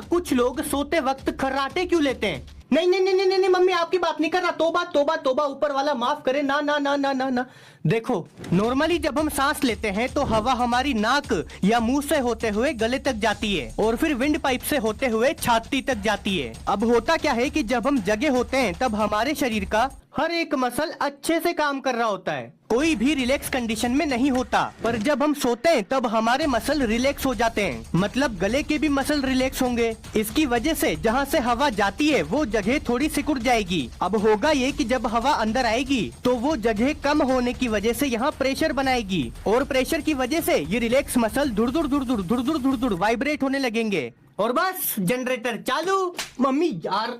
कुछ लोग सोते वक्त खर्राटे क्यों लेते हैं? नहीं नहीं नहीं नहीं नहीं मम्मी, आपकी बात नहीं कर रहा। तोबा तोबा तोबा, ऊपर वाला माफ करे। ना ना ना ना ना ना। देखो, नॉर्मली जब हम सांस लेते हैं तो हवा हमारी नाक या मुंह से होते हुए गले तक जाती है और फिर विंड पाइप से होते हुए छाती तक जाती है। अब होता क्या है कि जब हम जगे होते हैं तब हमारे शरीर का हर एक मसल अच्छे से काम कर रहा होता है, कोई भी रिलैक्स कंडीशन में नहीं होता। पर जब हम सोते हैं तब हमारे मसल रिलैक्स हो जाते हैं, मतलब गले के भी मसल रिलैक्स होंगे। इसकी वजह से जहाँ से हवा जाती है वो जगह थोड़ी सिकुड़ जाएगी। अब होगा ये कि जब हवा अंदर आएगी तो वो जगह कम होने की वजह से यहाँ प्रेशर बनाएगी और प्रेशर की वजह से ये रिलैक्स मसल धुड़ धुड़ धुड़ धुड़ धुड़ धुड़ धुड़ धुड़ वाइब्रेट होने लगेंगे और बस जनरेटर चालू। मम्मी यार